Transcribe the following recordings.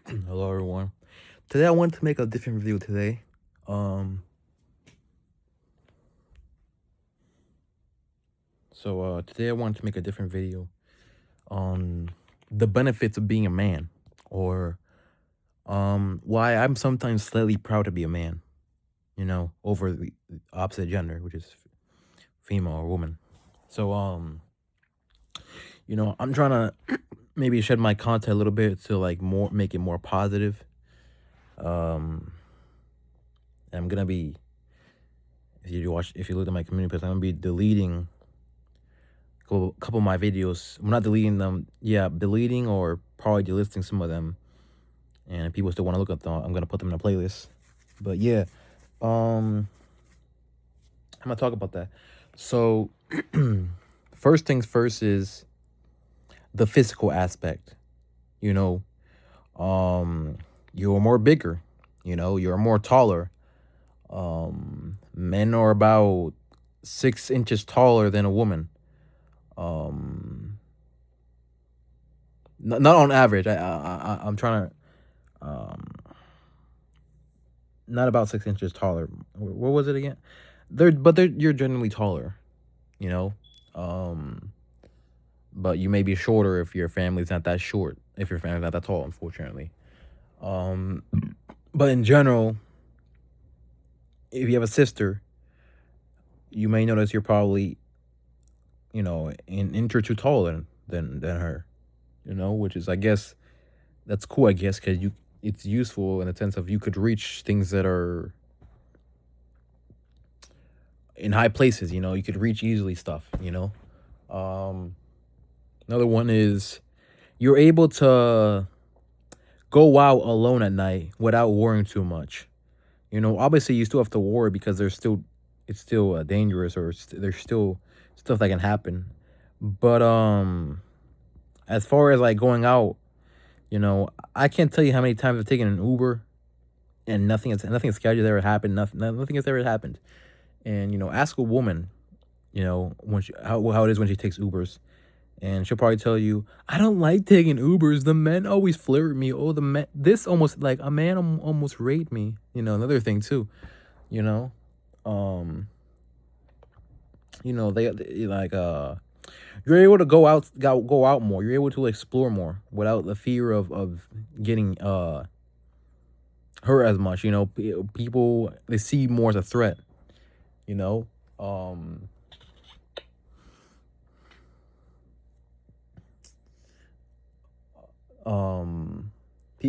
Hello everyone. Today I wanted to make a different video today. Um today I wanted to make a different video on the benefits of being a man, or why I'm sometimes slightly proud to be a man, over the opposite gender, which is female or woman. So I'm trying to maybe shed my content a little bit to like more make it more positive. Um I'm going to be if you look at my community post, I'm going to be deleting couple of my videos. I'm not deleting them. Yeah, deleting or probably delisting some of them. And if people still want to look at them, I'm gonna put them in a playlist. But yeah, um, I'm gonna talk about that. So, first things first is the physical aspect. You know, you're more bigger. You're more taller. Men are about 6 inches taller than a woman. Um, not on average. I'm trying to um not about 6 inches taller. What was it again? You're generally taller, you know. Um, but you may be shorter if your family's not that short. If your family's not that tall, unfortunately. Um, but in general, if you have a sister, you may notice you're probably, an inch or two taller than her. Which is, I guess, that's cool. I guess because it's useful in the sense of you could reach things that are in high places. You could reach easily stuff. Um, Another one is you're able to go out alone at night without worrying too much. Obviously you still have to worry because it's still dangerous, or there's still stuff that can happen. But as far as like going out, I can't tell you how many times I've taken an Uber and nothing sketchy has ever happened. Nothing has ever happened. And ask a woman, when how it is when she takes Ubers. And she'll probably tell you, I don't like taking Ubers. The men always flirt with me. Oh, the men, this almost like a man almost raped me. Another thing too, you know, um, they like, you're able to go out more. You're able to explore more without the fear of getting, hurt as much. People, they see you more as a threat, you know, um, um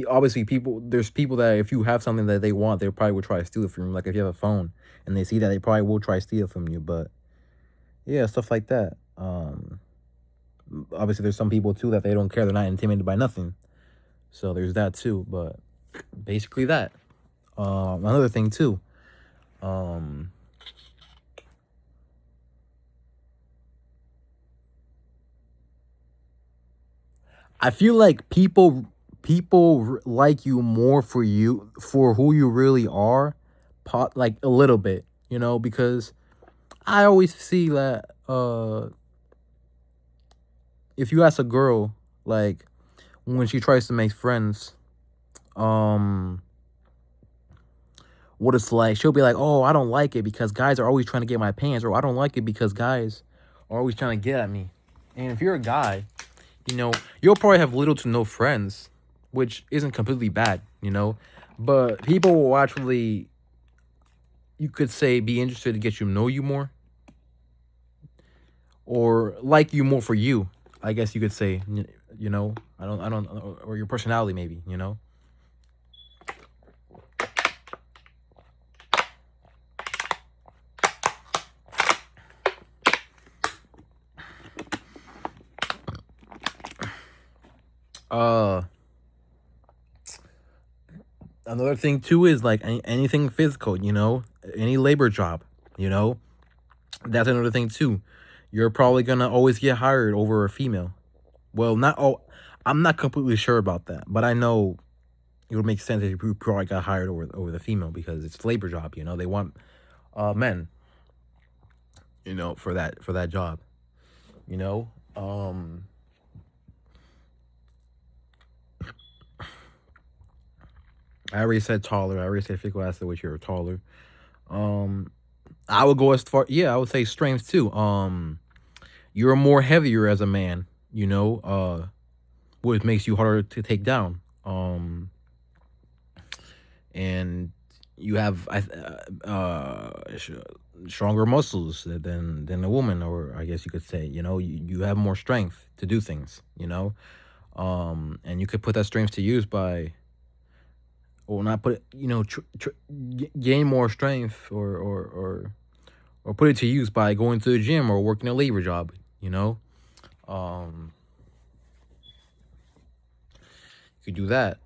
obviously there's people that if you have something that they want, they probably will try to steal it from you. Like if you have a phone and they see that, they probably will try to steal it from you. But yeah, stuff like that. Obviously there's some people too that they don't care, they're not intimidated by nothing, so there's that too. But basically that, another thing too, um I feel like people like you more for who you really are, like a little bit, because I always see that if you ask a girl, like, when she tries to make friends, um what it's like, she'll be like, "Oh, I don't like it because guys are always trying to get my pants," or "I don't like it because guys are always trying to get at me." And if you're a guy, you'll probably have little to no friends, which isn't completely bad, but people will actually, you could say, be interested to get you know you more, or like you more for you, I guess you could say. I don't, or your personality maybe. uh Another thing too is like anything physical, any labor job, you know that's another thing too. You're probably gonna always get hired over a female. Well, not all. I'm not completely sure about that, but I know it would make sense that you probably got hired over the female because it's labor job. They want men, for that job. You know, um, I already said taller. I already said physical asset, which you're taller. Um, I would go as far. Yeah, I would say strength too. You're more heavier as a man. You know, which makes you harder to take down. And you have stronger muscles than a woman, or I guess you could say. You know, you have more strength to do things. You know, and you could put that strength to use by, or not put it, gain more strength, or put it to use by going to the gym or working a labor job. You know, um, you could do that.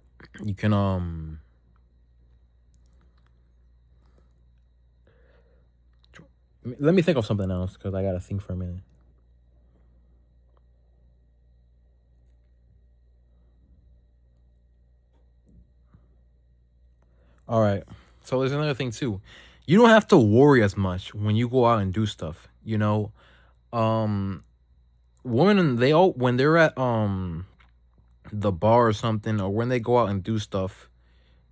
You can let me think of something else because I gotta think for a minute. All right. So there's another thing too. You don't have to worry as much when you go out and do stuff. You know, um, women, they all, when they're at the bar or something, or when they go out and do stuff,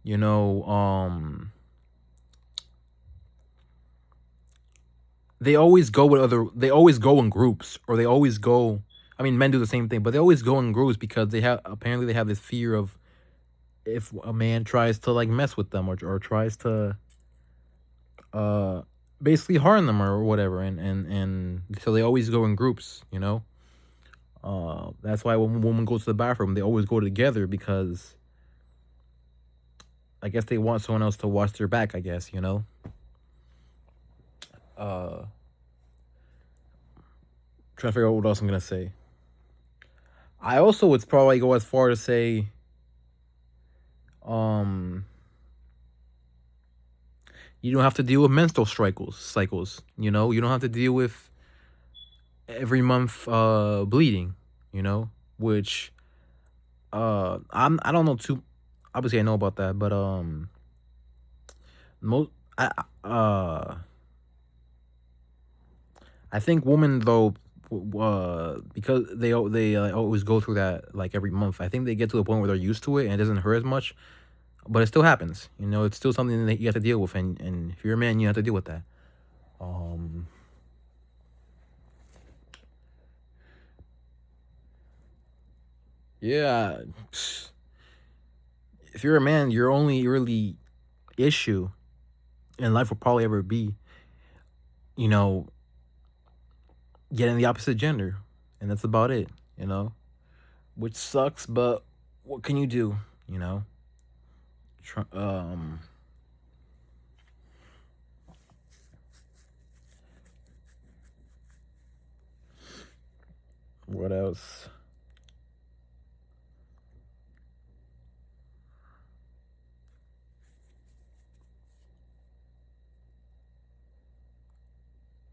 you know, they always go with other. They always go in groups, or they always go. I mean, men do the same thing, but they always go in groups because they have, apparently they have this fear of, if a man tries to like mess with them, or tries to uh basically harm them or whatever, and so they always go in groups, you know. That's why when a woman goes to the bathroom, they always go together, because I guess they want someone else to watch their back, I guess, you know. uh Trying to figure out what else I'm gonna say. I also would probably go as far to say, um you don't have to deal with menstrual cycles, you know. You don't have to deal with every month bleeding, you know, which I don't know too, obviously I know about that, but most I think women though, because they always go through that like every month. I think they get to a point where they're used to it and it doesn't hurt as much, but it still happens. You know, it's still something that you have to deal with, and if you're a man, you have to deal with that. Um, yeah, if you're a man, your only really issue in life will probably ever be, you know, getting the opposite gender, and that's about it. You know, which sucks, but what can you do? You know, Tr- um, what else?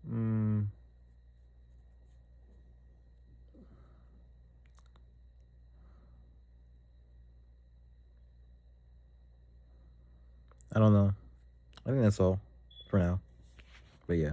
Mm, I don't know. I think that's all for now. But yeah.